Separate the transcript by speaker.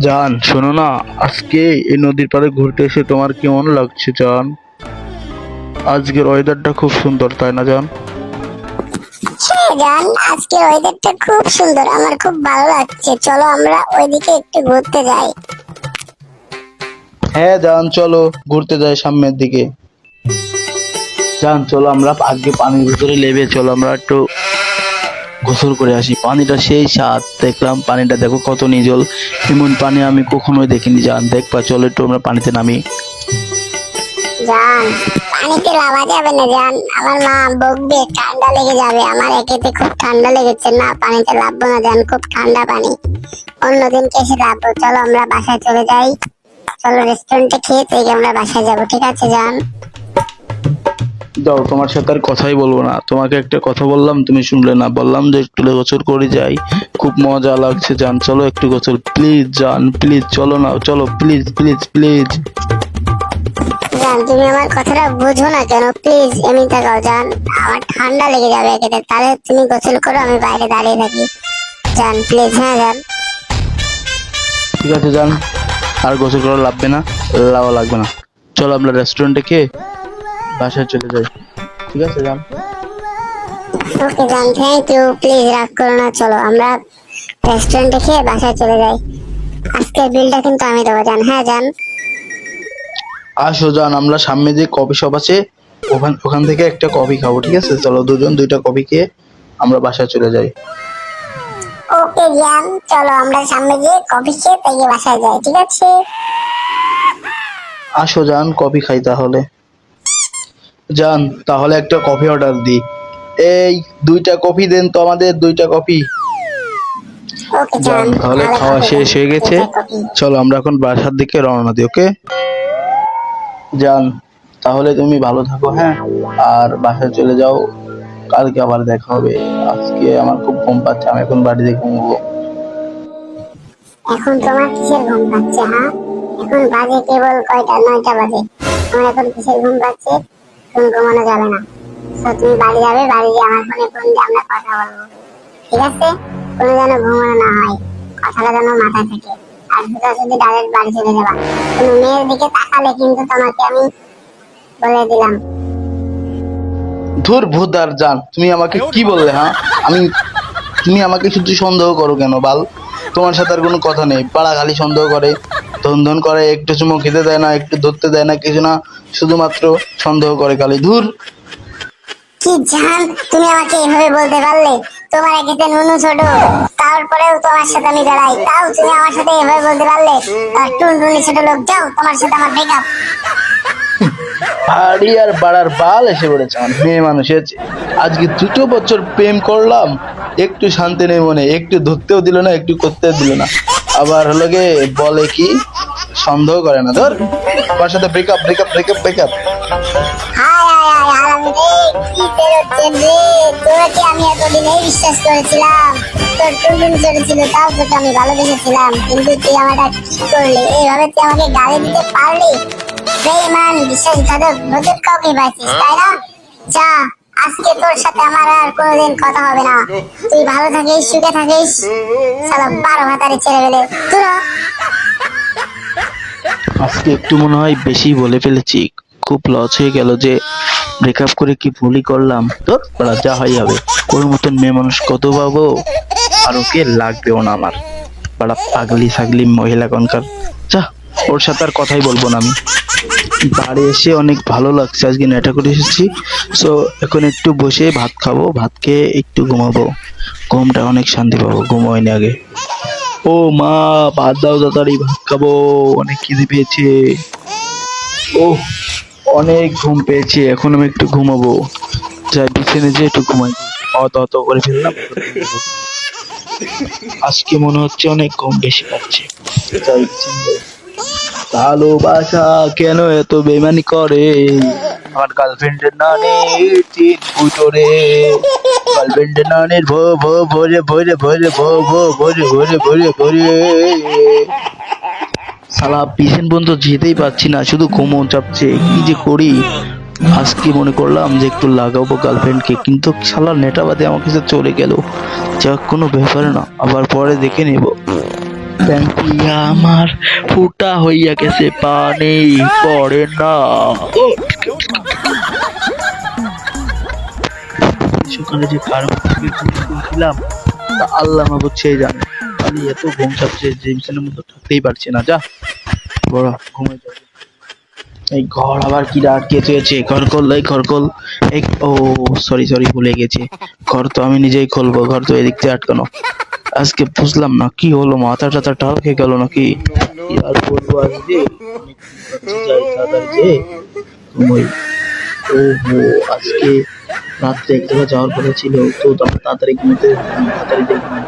Speaker 1: জান শোনো না, আজকে এই নদীর পাড়ে ঘুরতে এসে তোমার কেমন লাগছে জান? আজকের ওয়েদারটা খুব সুন্দর, তাই না জান?
Speaker 2: হ্যাঁ জান, আজকের ওয়েদারটা খুব সুন্দর, আমার খুব ভালো লাগছে। চলো আমরা ওইদিকে একটু ঘুরতে যাই।
Speaker 1: হ্যাঁ জান, চলো ঘুরতে যাই সামনের দিকে। জান চলো আমরা আজকে পানির ভিতরে লেবে চলো আমরা একটু গোসল করে আসি। পানিটা সেই স্বাদ, দেখলাম পানিটা দেখো কত নির্জল। এমন পানি আমি কখনোই দেখিনি জান। দেখবা চলো একটু আমরা পানিতে নামি।
Speaker 2: জান, পানিতে নামা যাবে না জান, আমার মা বকবে, ঠান্ডা লেগে যাবে। আমার একেতে খুব ঠান্ডা লেগেছে, না পানিতে নামবো না জান, খুব ঠান্ডা পানি। অন্যদিন এসে নামবো। চলো আমরা বাসায় চলে যাই। চলো রেস্টুরেন্টে খেয়ে থেকে আমরা বাসায় যাবো, ঠিক আছে জান?
Speaker 1: যাও, তোমার সাথে আর কথাই বলবো না। তোমাকে একটা কথা বললাম, তুমি শুনলে না। বললাম যে একটু গোসল করে যাই, খুব মজা লাগছে জান। চলো একটু গোসল প্লিজ জান, প্লিজ চলো না, চলো প্লিজ প্লিজ প্লিজ।
Speaker 2: জান তুমি আমার কথাটা বুঝো না কেন? প্লিজ এমনি থাকাও জান, আমার ঠান্ডা লেগে যাবে একেতে। তাহলে তুমি গোসল করো, আমি বাইরে দাঁড়িয়ে থাকি। জান প্লিজ। হ্যাঁ জান।
Speaker 1: ঠিক আছে জান, আর গোসল করা লাগবে না, লাগবে না। চলো আমরা রেস্টুরেন্টে খেয়ে বাসায় চলে যাই, ঠিক আছে জান?
Speaker 2: ওকে জান, থ্যাংক ইউ। প্লিজ রাগ করো না, চলো আমরা রেস্টুরেন্টে খেয়ে বাসায় চলে যাই। আজকের বিলটা কিন্তু আমি দেবো জান। হ্যাঁ জান।
Speaker 1: আসো জান, আমরা সামনে যে কফি শপ আছে ওখান থেকে একটা কফি খাবো, ঠিক আছে? চলো দুজন দুইটা কফি খেয়ে আমরা বাসায় চলে যাই।
Speaker 2: ওকে জান, চলো আমরা সামনে গিয়ে কফি খেয়ে তাই বাসায় যাই, ঠিক আছে?
Speaker 1: আসো জান, কফি খাই তাহলে। জান তাহলে একটা কফি অর্ডার দিই। এই দুইটা কফি দেন তো, আমাদের দুইটা কফি।
Speaker 2: ওকে
Speaker 1: জান
Speaker 2: জান,
Speaker 1: তাহলে
Speaker 2: তাহলে
Speaker 1: খাওয়া
Speaker 2: কফি
Speaker 1: শেষ
Speaker 2: দেন,
Speaker 1: হয়ে গেছে,
Speaker 2: দুইটা কফি।
Speaker 1: চলো আমরা এখন বাসার দিকে রওনা দিই। ওকে জান, তাহলে তুমি ভালো থাকো, হ্যাঁ? আর বাসায় চলে যাও, কালকে আবার দেখা হবে। আজকে আমার খুব ঘুম পাচ্ছে, আমি এখন বাড়িতে ঘুমবো।
Speaker 2: এখন তোমার কিসের ঘুম পাচ্ছে? হ্যাঁ, এখন বাজে কেবল কয়টা? 9টা বাজে। আমার এখন কিসের ঘুম পাচ্ছে? এখন ঘুমানো যাবে না। তো তুমি বাড়ি যাবে, বাড়ি গিয়ে আমার ফোনে ফোন দিয়ে আমরা কথা বলবো, ঠিক আছে? কোনো যেন ঘুমানো না হয়, কথাটা যেন মাথায় থাকে। আর সোজাসুজি ডাইরেক্ট বাড়ি চলে যাবা। কোনো মেয়ের দিকে তাকালে কিন্তু তোমাকে আমি বলে দিলাম।
Speaker 1: ধুর ভূতার জান, তুমি আমাকে কি বললে? হ্যাঁ আমি, তুমি আমাকে শুধু সন্দেহ করো কেন বাল? তোমার সাথে আর কোনো কথা নেই, পাড়া খালি সন্দেহ করে, ধন ধন করে, একটু চুমো খেতে দেয় না, একটু ধরতে দেয় না, কিছু না, শুধুমাত্র সন্দেহ করে খালি। ধুর।
Speaker 2: কি জান, তুমি আমাকে এভাবে বলতে পারলে? তোমার একেতে নুনু ছোট, তারপরেও তোমার সাথে আমি বেড়াই, তাও তুমি আমার সাথে এভাবে বলতে পারলে? আর টুনটুনি ছোট লোক, যাও, তোমার সাথে আমার ব্রেকআপ।
Speaker 1: ভারী আর বাড়ার বাল এসে পড়েছে আমার মেয়ে মানুষের। আজকে 2 বছর প্রেম করলাম, একটু শান্তি নেই মনে, একটু ধরতেও দিল না, একটু করতেও দিল না। আবার হলো গে বলে কি সন্দেহ করে না। ধর, আমার সাথে ব্রেকআপ ব্রেকআপ ব্রেকআপ ব্রেকআপ।
Speaker 2: হায় হায় হায় হারামি রে, কি বেরোচ্ছেন রে? তোকে আমি এতদিন বিশ্বাস করেছিলাম, তোর টুনটুনি ছোট ছিল, তাও তোকে আমি ভালোবেসেছিলাম, কিন্তু তুই আমাকে কি করলি? এইভাবে তুই আমাকে গালি দিতে পারলি? বেঈমান, বিশ্বাসঘাতক, নতুন কাউকে পাইছিস, তাই না? যা, আজকে তোর সাথে আমার আর কোনোদিন কথা হবে না। তুই ভালো থাকিস, সুখে থাকিস। শালা 12 ভাতারি ছেড়ে ফেলে তোরা।
Speaker 1: আজকে একটু মনে হয় বেশি বলে ফেলেছি, খুব লস হয়ে গেল যে ব্রেকআপ করে কি ভুলই করলাম। তো যা হয় হবে, ওর মতন মেয়ে মানুষ কত পাবো, আর ওকে লাগবেও না আমার। বাড়া পাগলি ছাগলি মহিলা কনকার। যা, ওর সাথে আর কথাই বলবো না আমি। বাড়ি এসে অনেক ভালো লাগছে, আজকে নেটা করে এসেছি। সো এখন একটু বসে ভাত খাবো, ভাত খেয়ে একটু ঘুমাবো। ঘুমটা অনেক শান্তি পাবো, ঘুমোয়নি আগে। ও মা, ভাত দাও তাড়াতাড়ি, ভাত খাবো, অনেক খিদে পেয়েছে। ও, অনেক ঘুম পেয়েছে, এখন আমি একটু ঘুমাবো। যাই বিছানে যে একটু ঘুমাই। অত করে ফেললাম। আজকে মনে হচ্ছে অনেক ঘুম বেশি পাচ্ছে। যাই বিছানে যাই। ভালোবাসা কেন এত বেমানি করে? আমার গার্লফ্রেন্ডের নানের তিন ফুটরে, গার্লফ্রেন্ডের নানের ভো ভো ভরে ভরে ভরে ভো ভো ভরে ভরে ভরে ভরে। শালা পিছন পর্যন্ত যেতেই পারছি না, শুধু ঘুমো চাপছে, কি যে করি। আজকে মনে করলাম যে একটু লাগাবো গার্লফ্রেন্ডকে, কিন্তু শালা নেটা বাদে আমার কাছে চলে গেল। যাক, কোনো ব্যাপার না, আবার পরে দেখে নেব। ট্যাঙ্কি আমার ফুটা হইয়া গেছে, পানি পড়ে না। সকালে যে কার থেকে ঘুমিয়েছিলাম তা আল্লাহ মাবুদ সে জানে। আমি এত ঘুম চাপছে যে বিছানার মধ্যে থাকতেই পারছি না। যা বড় ঘুমাই যাবে। এই ঘর আবার কি আটকে চেয়েছে, খরকল এই খরকল এই ও সরি সরি ভুলে গেছি, ঘর তো আমি নিজেই খুলবো, ঘর তো এদিক থেকে আটকানো। আজকে বুঝলাম না কি হলো, মাথা টাথা টাল খেয়ে গেল নাকি। কি আর বলবো আজকে, অনেক ঘুম পাচ্ছে, যাই তাড়াতাড়ি যে ঘুমোই। ও হো, আজকে রাত্রে এক জায়গায় যাওয়ার কথা ছিল, তো তখন তাড়াতাড়ি ঘুমোতে তাড়াতাড়ি যে ঘুমাই।